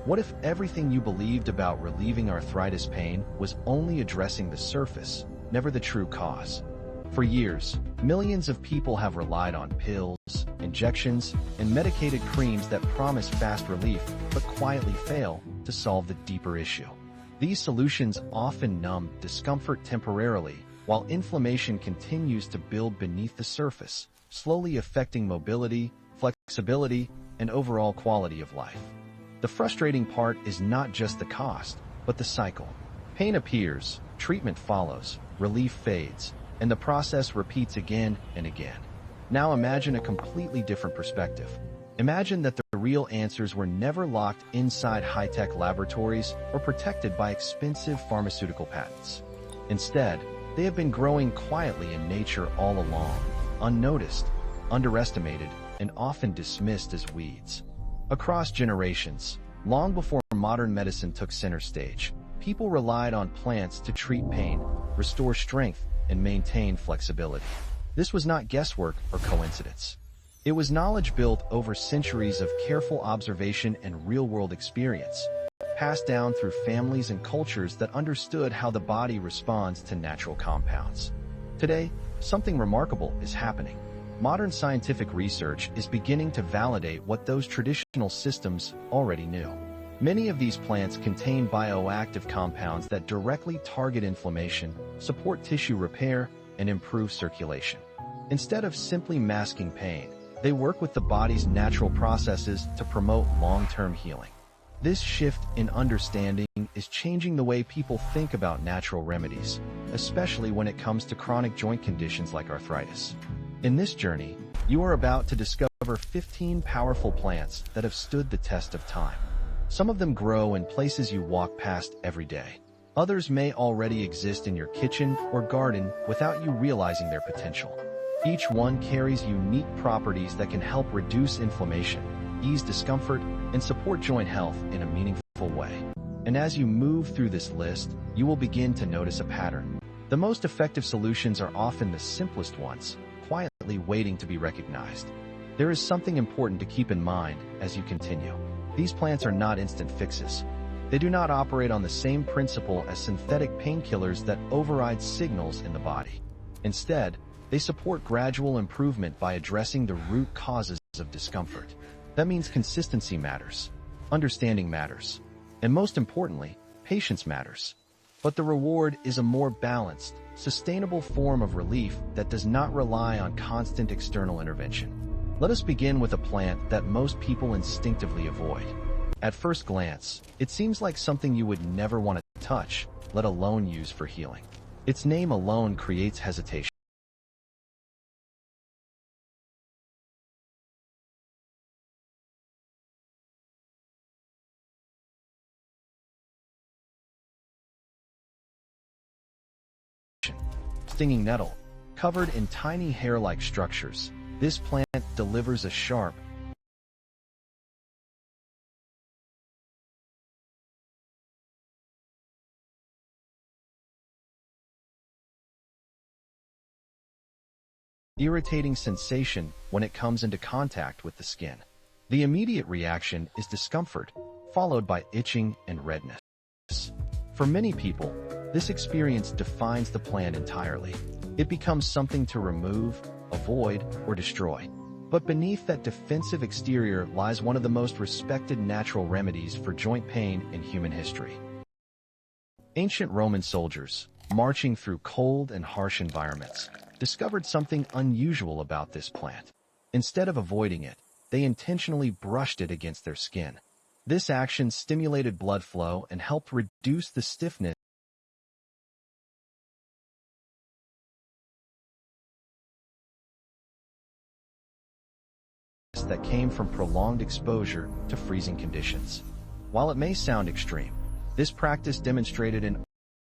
What if everything you believed about relieving arthritis pain was only addressing the surface, never the true cause? For years, millions of people have relied on pills, injections, and medicated creams that promise fast relief but quietly fail to solve the deeper issue. These solutions often numb discomfort temporarily, while inflammation continues to build beneath the surface, slowly affecting mobility, flexibility, and overall quality of life. The frustrating part is not just the cost, but the cycle. Pain appears, treatment follows, relief fades, and the process repeats again and again. Now imagine a completely different perspective. Imagine that the real answers were never locked inside high-tech laboratories or protected by expensive pharmaceutical patents. Instead, they have been growing quietly in nature all along, unnoticed, underestimated, and often dismissed as weeds. Across generations, long before modern medicine took center stage, people relied on plants to treat pain, restore strength, and maintain flexibility. This was not guesswork or coincidence. It was knowledge built over centuries of careful observation and real-world experience, passed down through families and cultures that understood how the body responds to natural compounds. Today, something remarkable is happening. Modern scientific research is beginning to validate what those traditional systems already knew. Many of these plants contain bioactive compounds that directly target inflammation, support tissue repair, and improve circulation. Instead of simply masking pain, they work with the body's natural processes to promote long-term healing. This shift in understanding is changing the way people think about natural remedies, especially when it comes to chronic joint conditions like arthritis. In this journey, you are about to discover 15 powerful plants that have stood the test of time. Some of them grow in places you walk past every day. Others may already exist in your kitchen or garden without you realizing their potential. Each one carries unique properties that can help reduce inflammation, ease discomfort, and support joint health in a meaningful way. And as you move through this list, you will begin to notice a pattern. The most effective solutions are often the simplest ones, quietly waiting to be recognized. There is something important to keep in mind as you continue. These plants are not instant fixes. They do not operate on the same principle as synthetic painkillers that override signals in the body. Instead, they support gradual improvement by addressing the root causes of discomfort. That means consistency matters, understanding matters, and most importantly, patience matters. But the reward is a more balanced, sustainable form of relief that does not rely on constant external intervention. Let us begin with a plant that most people instinctively avoid. At first glance, it seems like something you would never want to touch, let alone use for healing. Its name alone creates hesitation. Stinging nettle. Covered in tiny hair-like structures, this plant delivers a sharp, irritating sensation when it comes into contact with the skin. The immediate reaction is discomfort, followed by itching and redness. For many people, this experience defines the plant entirely. It becomes something to remove, avoid, or destroy. But beneath that defensive exterior lies one of the most respected natural remedies for joint pain in human history. Ancient Roman soldiers, marching through cold and harsh environments, discovered something unusual about this plant. Instead of avoiding it, they intentionally brushed it against their skin. This action stimulated blood flow and helped reduce the stiffness that came from prolonged exposure to freezing conditions. While it may sound extreme, this practice demonstrated an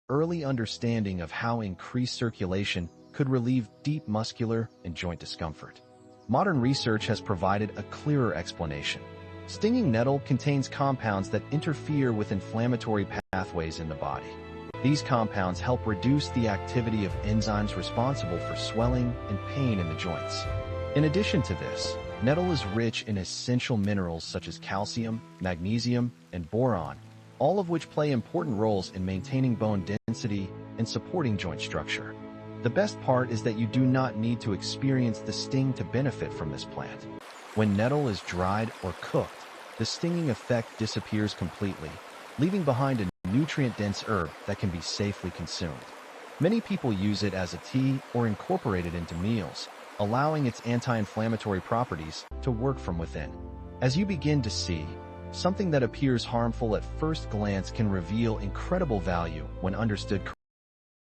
early understanding of how increased circulation could relieve deep muscular and joint discomfort. Modern research has provided a clearer explanation. Stinging nettle contains compounds that interfere with inflammatory pathways in the body. These compounds help reduce the activity of enzymes responsible for swelling and pain in the joints. In addition to this, Nettle is rich in essential minerals such as calcium, magnesium, and boron, all of which play important roles in maintaining bone density and supporting joint structure. The best part is that you do not need to experience the sting to benefit from this plant. When nettle is dried or cooked, the stinging effect disappears completely, leaving behind a nutrient-dense herb that can be safely consumed. Many people use it as a tea or incorporate it into meals, allowing its anti-inflammatory properties to work from within. As you begin to see, something that appears harmful at first glance can reveal incredible value when understood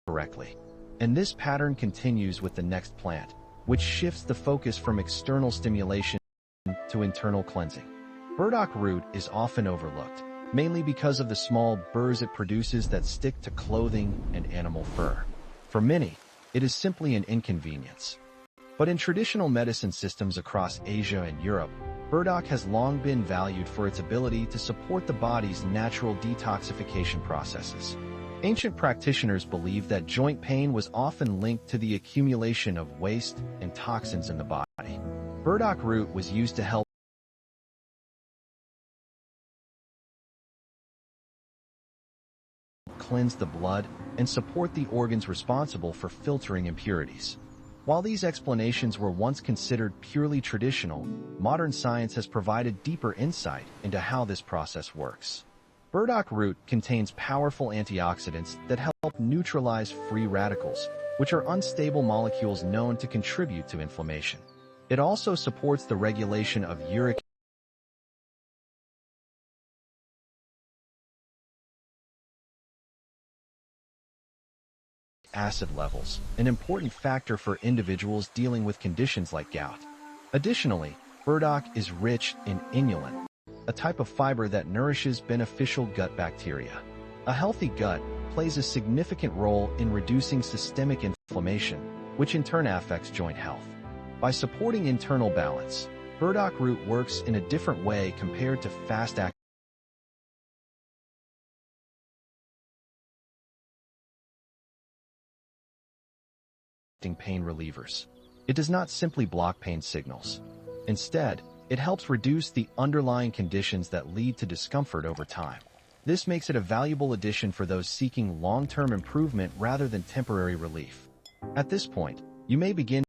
correctly. And this pattern continues with the next plant, which shifts the focus from external stimulation to internal cleansing. Burdock root is often overlooked, mainly because of the small burrs it produces that stick to clothing and animal fur. For many, it is simply an inconvenience. But in traditional medicine systems across Asia and Europe, burdock has long been valued for its ability to support the body's natural detoxification processes. Ancient practitioners believed that joint pain was often linked to the accumulation of waste and toxins in the body. Burdock root was used to help cleanse the blood and support the organs responsible for filtering impurities. While these explanations were once considered purely traditional, modern science has provided deeper insight into how this process works. Burdock root contains powerful antioxidants that help neutralize free radicals, which are unstable molecules known to contribute to inflammation. It also supports the regulation of uric acid levels, an important factor for individuals dealing with conditions like gout. Additionally, burdock is rich in inulin, a type of fiber that nourishes beneficial gut bacteria. A healthy gut plays a significant role in reducing systemic inflammation, which in turn affects joint health. By supporting internal balance, burdock root works in a different way compared to fast-acting pain relievers. It does not simply block pain signals. Instead, it helps reduce the underlying conditions that lead to discomfort over time. This makes it a valuable addition for those seeking long-term improvement rather than temporary relief. At this point, you may begin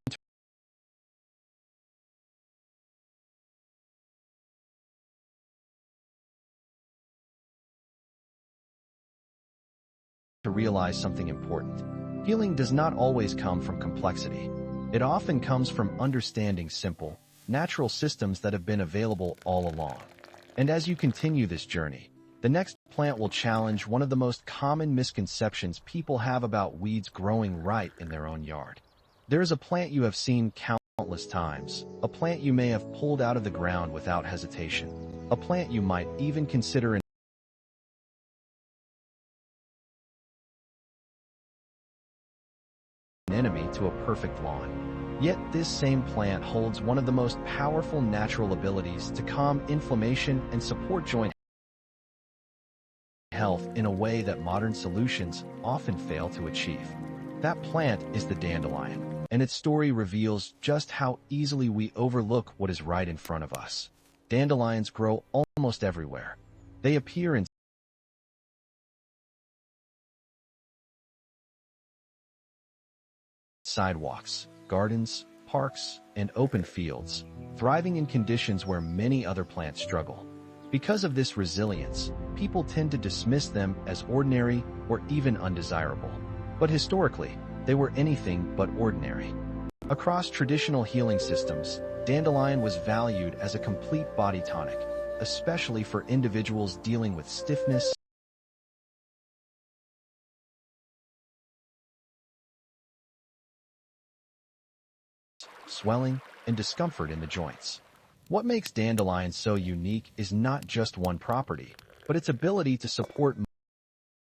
to realize something important. Healing does not always come from complexity. It often comes from understanding simple, natural systems that have been available all along. And as you continue this journey, the next plant will challenge one of the most common misconceptions people have about weeds growing right in their own yard. There is a plant you have seen countless times, a plant you may have pulled out of the ground without hesitation, a plant you might even consider an enemy to a perfect lawn. Yet this same plant holds one of the most powerful natural abilities to calm inflammation and support joint health in a way that modern solutions often fail to achieve. That plant is the dandelion, and its story reveals just how easily we overlook what is right in front of us. Dandelions grow almost everywhere. They appear in sidewalks, gardens, parks, and open fields, thriving in conditions where many other plants struggle. Because of this resilience, people tend to dismiss them as ordinary or even undesirable. But historically, they were anything but ordinary. Across traditional healing systems, dandelion was valued as a complete body tonic, especially for individuals dealing with stiffness, swelling, and discomfort in the joints. What makes dandelion so unique is not just one property, but its ability to support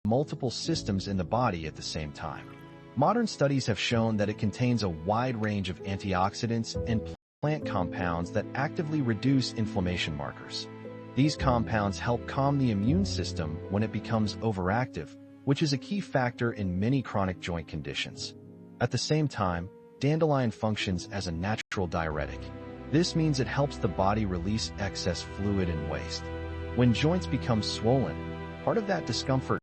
multiple systems in the body at the same time. Modern studies have shown that it contains a wide range of antioxidants and plant compounds that actively reduce inflammation markers. These compounds help calm the immune system when it becomes overactive, which is a key factor in many chronic joint conditions. At the same time, dandelion functions as a natural diuretic. This means it helps the body release excess fluid and waste. When joints become swollen, part of that discomfort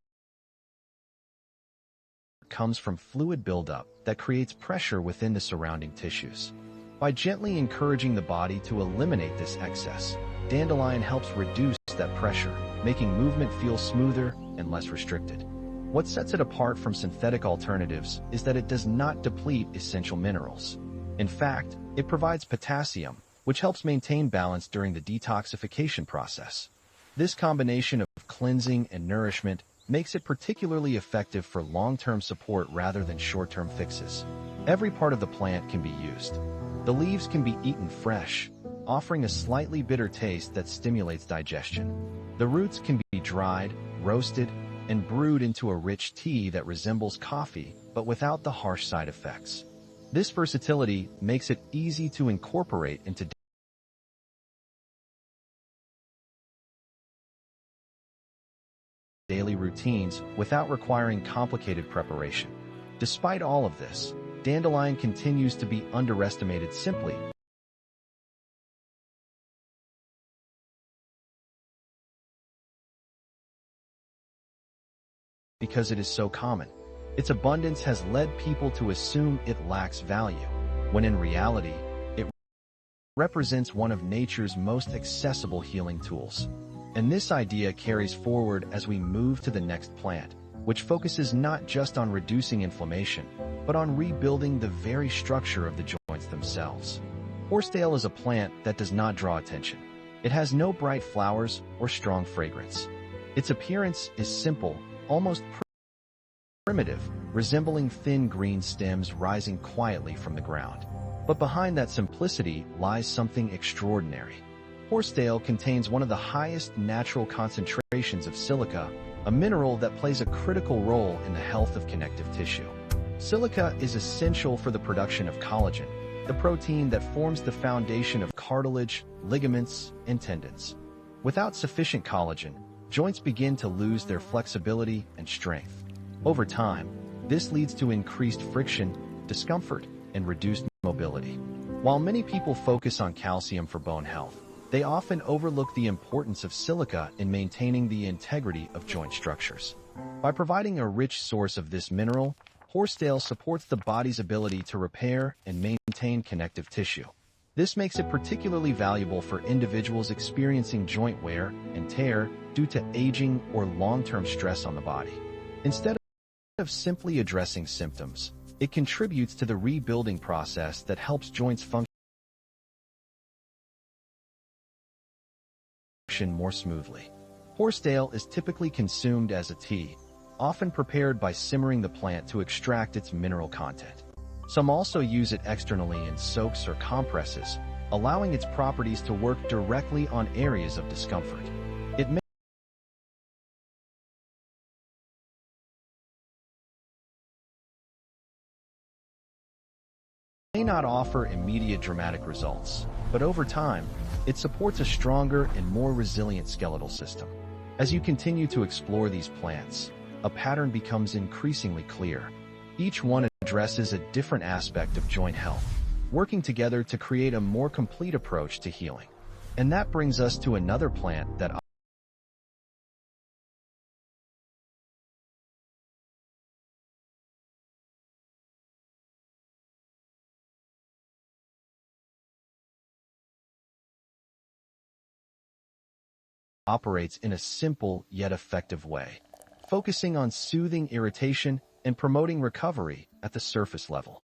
comes from fluid buildup that creates pressure within the surrounding tissues. By gently encouraging the body to eliminate this excess, dandelion helps reduce that pressure, making movement feel smoother and less restricted. What sets it apart from synthetic alternatives is that it does not deplete essential minerals. In fact, it provides potassium, which helps maintain balance during the detoxification process. This combination of cleansing and nourishment makes it particularly effective for long-term support rather than short-term fixes. Every part of the plant can be used. The leaves can be eaten fresh, offering a slightly bitter taste that stimulates digestion. The roots can be dried, roasted, and brewed into a rich tea that resembles coffee, but without the harsh side effects. This versatility makes it easy to incorporate into daily routines without requiring complicated preparation. Despite all of this, dandelion continues to be underestimated simply because it is so common. Its abundance has led people to assume it lacks value, when in reality, it represents one of nature's most accessible healing tools. And this idea carries forward as we move to the next plant, which focuses not just on reducing inflammation, but on rebuilding the very structure of the joints themselves. Horsetail is a plant that does not draw attention. It has no bright flowers or strong fragrance. Its appearance is simple, almost primitive, resembling thin green stems rising quietly from the ground. But behind that simplicity lies something extraordinary. Horsetail contains one of the highest natural concentrations of silica, a mineral that plays a critical role in the health of connective tissue. Silica is essential for the production of collagen, the protein that forms the foundation of cartilage, ligaments, and tendons. Without sufficient collagen, joints begin to lose their flexibility and strength. Over time, this leads to increased friction, discomfort, and reduced mobility. While many people focus on calcium for bone health, they often overlook the importance of silica in maintaining the integrity of joint structures. By providing a rich source of this mineral, horsetail supports the body's ability to repair and maintain connective tissue. This makes it particularly valuable for individuals experiencing joint wear and tear due to aging or long-term stress on the body. Instead of simply addressing symptoms, it contributes to the rebuilding process that helps joints function more smoothly. Horsetail is typically consumed as a tea, often prepared by simmering the plant to extract its mineral content. Some also use it externally in soaks or compresses, allowing its properties to work directly on areas of discomfort. It may not offer immediate dramatic results, but over time, it supports a stronger and more resilient skeletal system. As you continue to explore these plants, a pattern becomes increasingly clear. Each one addresses a different aspect of joint health, working together to create a more complete approach to healing. And that brings us to another plant that operates in a simple yet effective way, focusing on soothing irritation and promoting recovery at the surface level.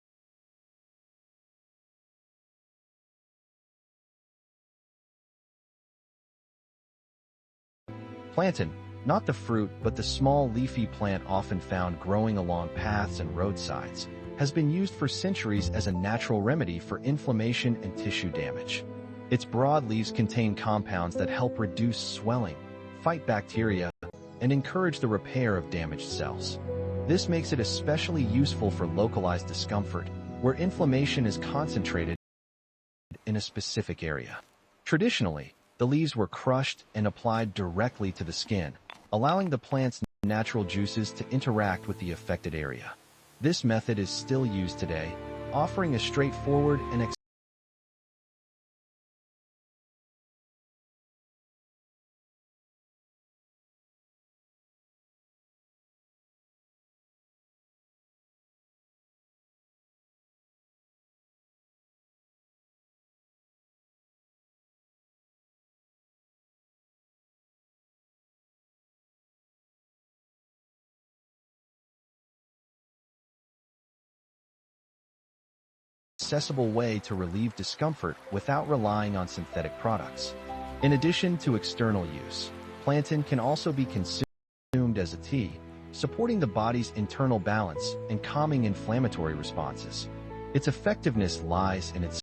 Plantain, not the fruit but the small leafy plant often found growing along paths and roadsides, has been used for centuries as a natural remedy for inflammation and tissue damage. Its broad leaves contain compounds that help reduce swelling, fight bacteria, and encourage the repair of damaged cells. This makes it especially useful for localized discomfort, where inflammation is concentrated in a specific area. Traditionally, the leaves were crushed and applied directly to the skin, allowing the plant's natural juices to interact with the affected area. This method is still used today, offering a straightforward and accessible way to relieve discomfort without relying on synthetic products. In addition to external use, plantain can also be consumed as a tea, supporting the body's internal balance and calming inflammatory responses. Its effectiveness lies in its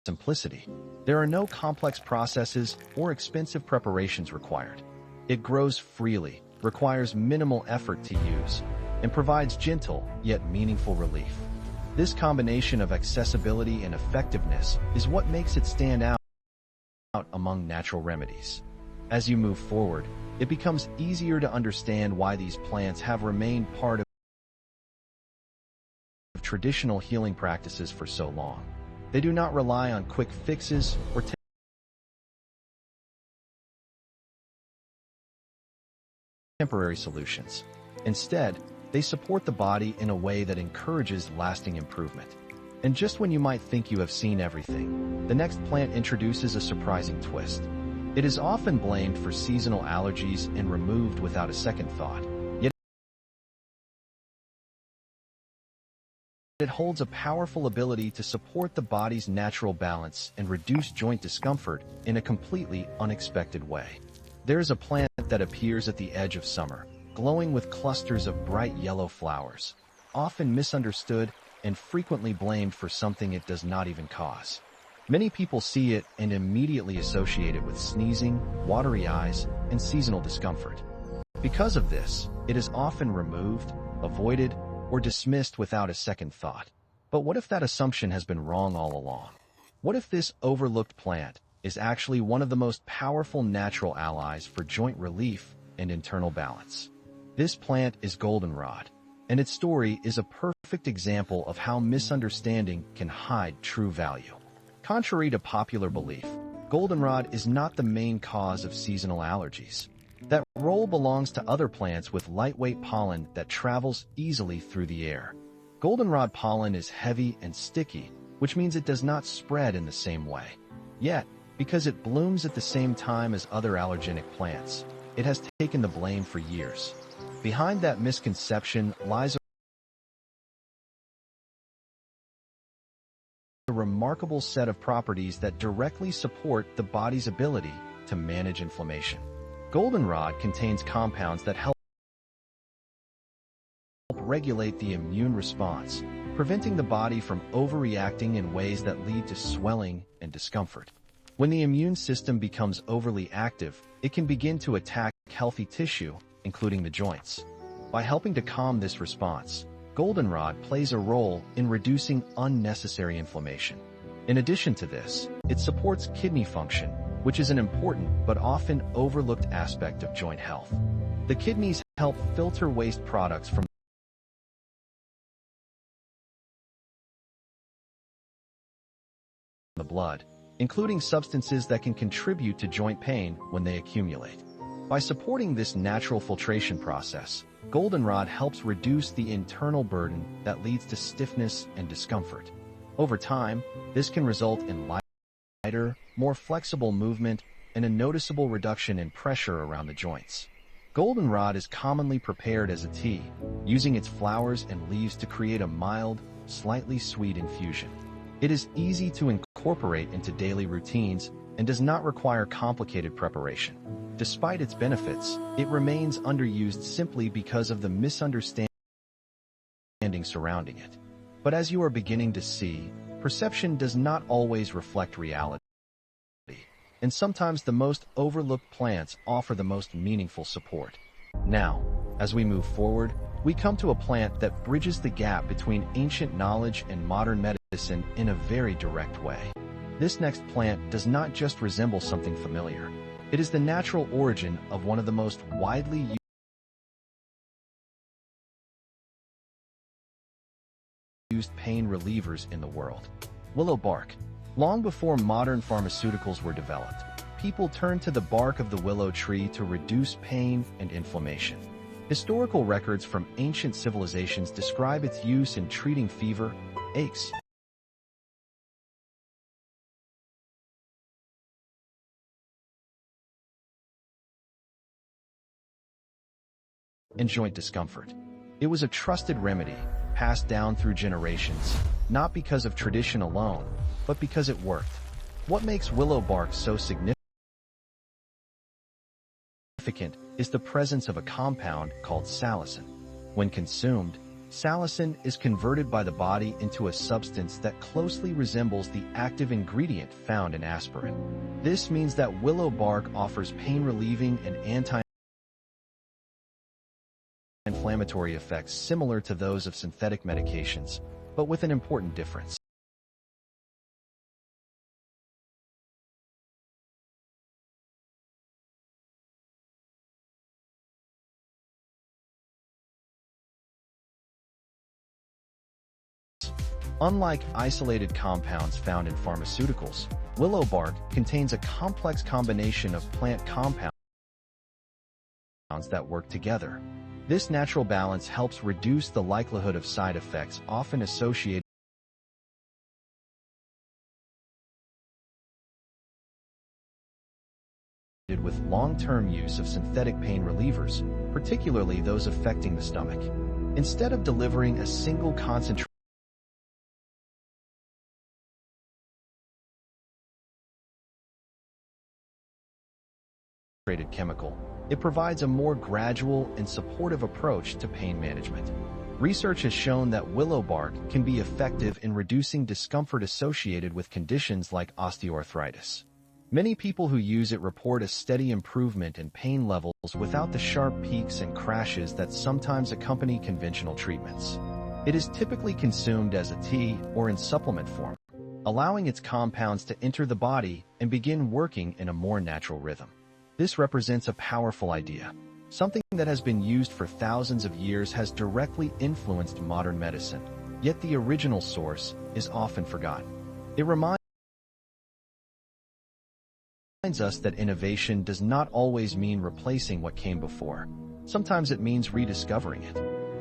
simplicity. There are no complex processes or expensive preparations required. It grows freely, requires minimal effort to use, and provides gentle yet meaningful relief. This combination of accessibility and effectiveness is what makes it stand out among natural remedies. As you move forward, it becomes easier to understand why these plants have remained part of traditional healing practices for so long. They do not rely on quick fixes or temporary solutions. Instead, they support the body in a way that encourages lasting improvement. And just when you might think you have seen everything, the next plant introduces a surprising twist. It is often blamed for seasonal allergies and removed without a second thought. Yet it holds a powerful ability to support the body's natural balance and reduce joint discomfort in a completely unexpected way. There is a plant that appears at the edge of summer, glowing with clusters of bright yellow flowers, often misunderstood and frequently blamed for something it does not even cause. Many people see it and immediately associate it with sneezing, watery eyes, and seasonal discomfort. Because of this, it is often removed, avoided, or dismissed without a second thought. But what if that assumption has been wrong all along? What if this overlooked plant is actually one of the most powerful natural allies for joint relief and internal balance? This plant is goldenrod, and its story is a perfect example of how misunderstanding can hide true value. Contrary to popular belief, goldenrod is not the main cause of seasonal allergies. That role belongs to other plants with lightweight pollen that travels easily through the air. Goldenrod pollen is heavy and sticky, which means it does not spread in the same way. Yet, because it blooms at the same time as other allergenic plants, it has taken the blame for years. Behind that misconception lies a remarkable set of properties that directly support the body's ability to manage inflammation. Goldenrod contains compounds that help regulate the immune response, preventing the body from overreacting in ways that lead to swelling and discomfort. When the immune system becomes overly active, it can begin to attack healthy tissue, including the joints. By helping to calm this response, goldenrod plays a role in reducing unnecessary inflammation. In addition to this, it supports kidney function, which is an important but often overlooked aspect of joint health. The kidneys help filter waste products from the blood, including substances that can contribute to joint pain when they accumulate. By supporting this natural filtration process, goldenrod helps reduce the internal burden that leads to stiffness and discomfort. Over time, this can result in lighter, more flexible movement and a noticeable reduction in pressure around the joints. Goldenrod is commonly prepared as a tea, using its flowers and leaves to create a mild, slightly sweet infusion. It is easy to incorporate into daily routines and does not require complicated preparation. Despite its benefits, it remains underused simply because of the misunderstanding surrounding it. But as you are beginning to see, perception does not always reflect reality, and sometimes the most overlooked plants offer the most meaningful support. Now, as we move forward, we come to a plant that bridges the gap between ancient knowledge and modern medicine in a very direct way. This next plant does not just resemble something familiar. It is the natural origin of one of the most widely used pain relievers in the world: willow bark. Long before modern pharmaceuticals were developed, people turned to the bark of the willow tree to reduce pain and inflammation. Historical records from ancient civilizations describe its use in treating fever, aches, and joint discomfort. It was a trusted remedy, passed down through generations, not because of tradition alone, but because it worked. What makes willow bark so significant is the presence of a compound called salicin. When consumed, salicin is converted by the body into a substance that closely resembles the active ingredient found in aspirin. This means that willow bark offers pain-relieving and anti-inflammatory effects similar to those of synthetic medications, but with an important difference. Unlike isolated compounds found in pharmaceuticals, willow bark contains a complex combination of plant compounds that work together. This natural balance helps reduce the likelihood of side effects often associated with long-term use of synthetic pain relievers, particularly those affecting the stomach. Instead of delivering a single concentrated chemical, it provides a more gradual and supportive approach to pain management. Research has shown that willow bark can be effective in reducing discomfort associated with conditions like osteoarthritis. Many people who use it report a steady improvement in pain levels without the sharp peaks and crashes that sometimes accompany conventional treatments. It is typically consumed as a tea or in supplement form, allowing its compounds to enter the body and begin working in a more natural rhythm. This represents a powerful idea. Something that has been used for thousands of years has directly influenced modern medicine, yet the original source is often forgotten. It reminds us that innovation does not always mean replacing what came before. Sometimes it means rediscovering it.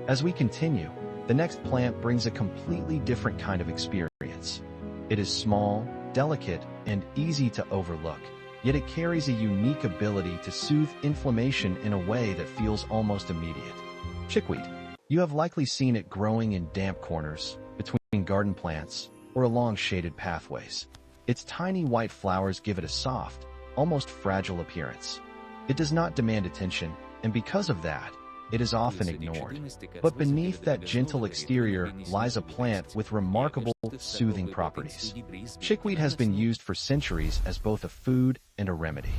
As we continue, the next plant brings a completely different kind of experience. It is small, delicate, and easy to overlook. Yet it carries a unique ability to soothe inflammation in a way that feels almost immediate. Chickweed. You have likely seen it growing in damp corners, between garden plants, or along shaded pathways. Its tiny white flowers give it a soft, almost fragile appearance. It does not demand attention, and because of that, it is often ignored. But beneath that gentle exterior lies a plant with remarkable soothing properties. Chickweed has been used for centuries as both a food and a remedy.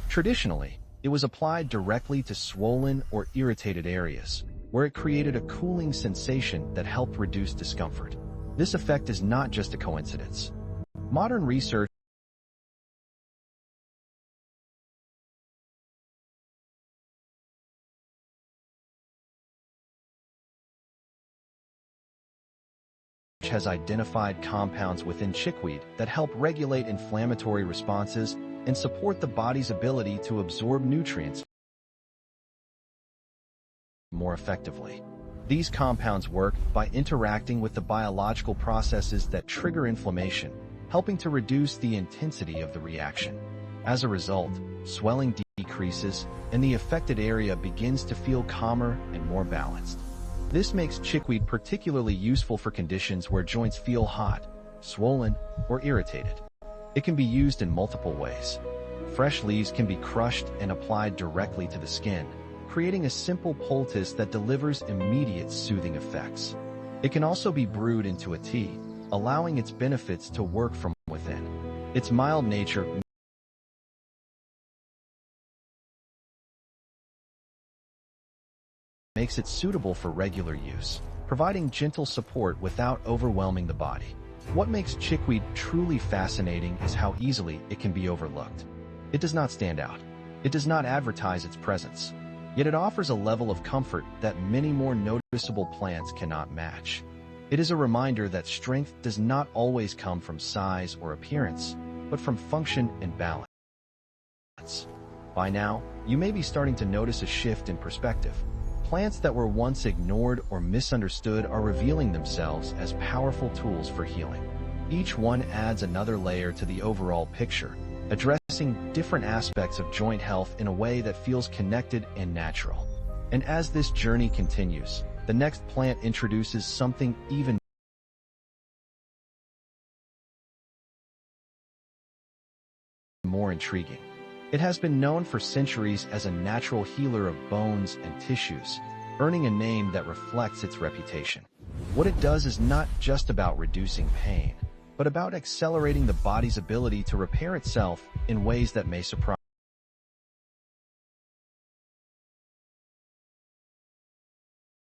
Traditionally, it was applied directly to swollen or irritated areas, where it created a cooling sensation that helped reduce discomfort. This effect is not just a coincidence. Modern research has identified compounds within chickweed that help regulate inflammatory responses and support the body's ability to absorb nutrients more effectively. These compounds work by interacting with the biological processes that trigger inflammation, helping to reduce the intensity of the reaction. As a result, swelling decreases and the affected area begins to feel calmer and more balanced. This makes chickweed particularly useful for conditions where joints feel hot, swollen, or irritated. It can be used in multiple ways. Fresh leaves can be crushed and applied directly to the skin, creating a simple poultice that delivers immediate soothing effects. It can also be brewed into a tea, allowing its benefits to work from within. Its mild nature makes it suitable for regular use, providing gentle support without overwhelming the body. What makes chickweed truly fascinating is how easily it can be overlooked. It does not stand out. It does not advertise its presence. Yet it offers a level of comfort that many more noticeable plants cannot match. It is a reminder that strength does not always come from size or appearance, but from function and balance. By now, you may be starting to notice a shift in perspective. Plants that were once ignored or misunderstood are revealing themselves as powerful tools for healing. Each one adds another layer to the overall picture, addressing different aspects of joint health in a way that feels connected and natural. And as this journey continues, the next plant introduces something even more intriguing. It has been known for centuries as a natural healer of bones and tissues, earning a name that reflects its reputation. What it does is not just about reducing pain, but about accelerating the body's ability to repair itself in ways that may surprise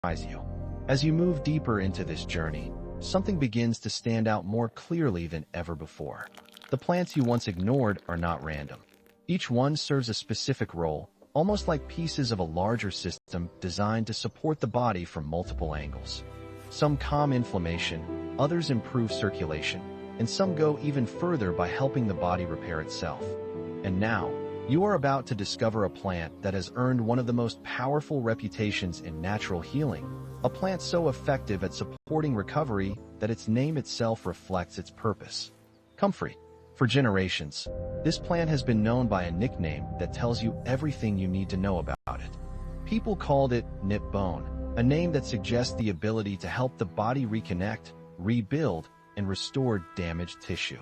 you. As you move deeper into this journey, something begins to stand out more clearly than ever before. The plants you once ignored are not random. Each one serves a specific role, almost like pieces of a larger system designed to support the body from multiple angles. Some calm inflammation, others improve circulation, and some go even further by helping the body repair itself. And now, you are about to discover a plant that has earned one of the most powerful reputations in natural healing, a plant so effective at supporting recovery that its name itself reflects its purpose. Comfrey. For generations, this plant has been known by a nickname that tells you everything you need to know about it. People called it nip bone, a name that suggests the ability to help the body reconnect, rebuild, and restore damaged tissue.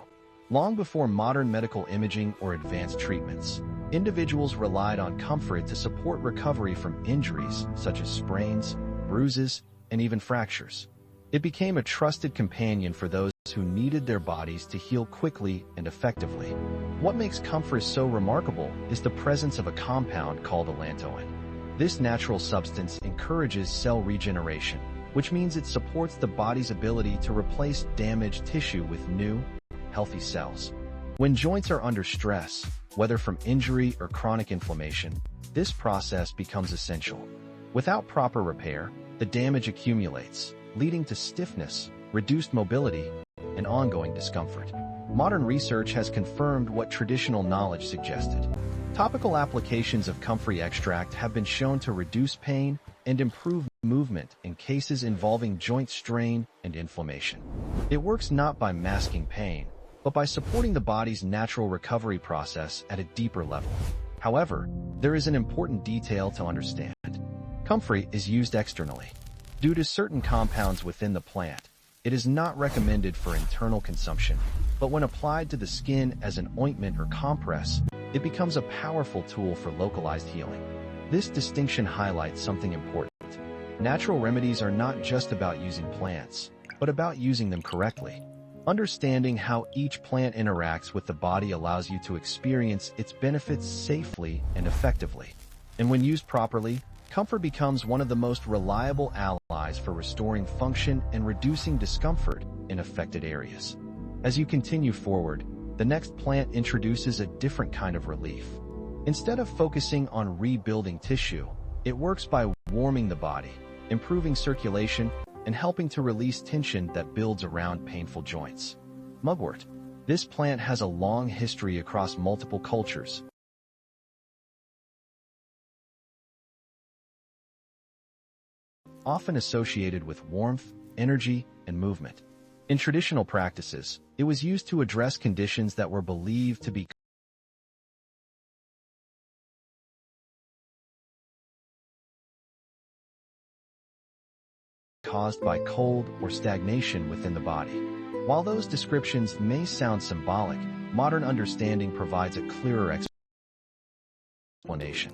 Long before modern medical imaging or advanced treatments, individuals relied on comfrey to support recovery from injuries such as sprains, bruises, and even fractures. It became a trusted companion for those who needed their bodies to heal quickly and effectively. What makes comfrey so remarkable is the presence of a compound called allantoin. This natural substance encourages cell regeneration, which means it supports the body's ability to replace damaged tissue with new, healthy cells. When joints are under stress, whether from injury or chronic inflammation, this process becomes essential. Without proper repair, the damage accumulates, leading to stiffness, reduced mobility, and ongoing discomfort. Modern research has confirmed what traditional knowledge suggested. Topical applications of comfrey extract have been shown to reduce pain and improve movement in cases involving joint strain and inflammation. It works not by masking pain, but by supporting the body's natural recovery process at a deeper level. However, there is an important detail to understand. Comfrey is used externally. Due to certain compounds within the plant, it is not recommended for internal consumption, but when applied to the skin as an ointment or compress, it becomes a powerful tool for localized healing. This distinction highlights something important. Natural remedies are not just about using plants, but about using them correctly. Understanding how each plant interacts with the body allows you to experience its benefits safely and effectively. And when used properly, comfrey becomes one of the most reliable allies for restoring function and reducing discomfort in affected areas. As you continue forward, the next plant introduces a different kind of relief. Instead of focusing on rebuilding tissue, it works by warming the body, improving circulation, and helping to release tension that builds around painful joints. Mugwort. This plant has a long history across multiple cultures, often associated with warmth, energy, and movement. In traditional practices, it was used to address conditions that were believed to be caused by cold or stagnation within the body. While those descriptions may sound symbolic, modern understanding provides a clearer explanation.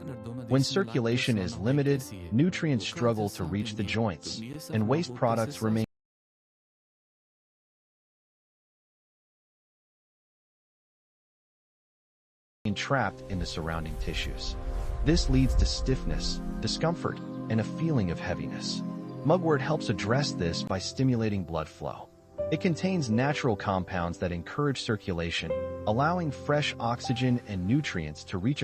When circulation is limited, nutrients struggle to reach the joints, and waste products remain trapped in the surrounding tissues. This leads to stiffness, discomfort, and a feeling of heaviness. Mugwort helps address this by stimulating blood flow. It contains natural compounds that encourage circulation, allowing fresh oxygen and nutrients to reach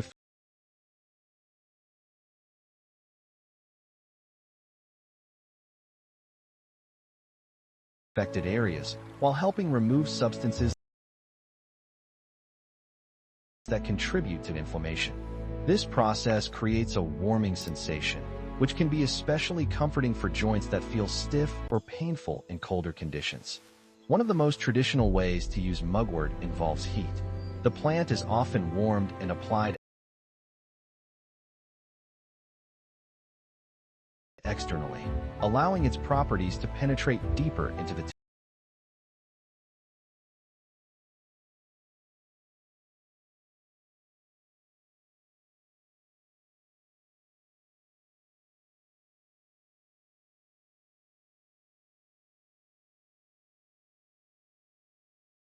affected areas, while helping remove substances that contribute to inflammation. This process creates a warming sensation, which can be especially comforting for joints that feel stiff or painful in colder conditions. One of the most traditional ways to use mugwort involves heat. The plant is often warmed and applied externally, allowing its properties to penetrate deeper into the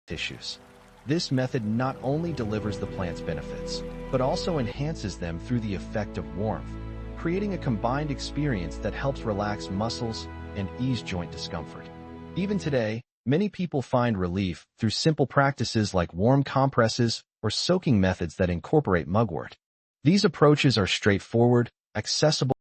tissues. This method not only delivers the plant's benefits, but also enhances them through the effect of warmth, creating a combined experience that helps relax muscles and ease joint discomfort. Even today, many people find relief through simple practices like warm compresses or soaking methods that incorporate mugwort. These approaches are straightforward, accessible,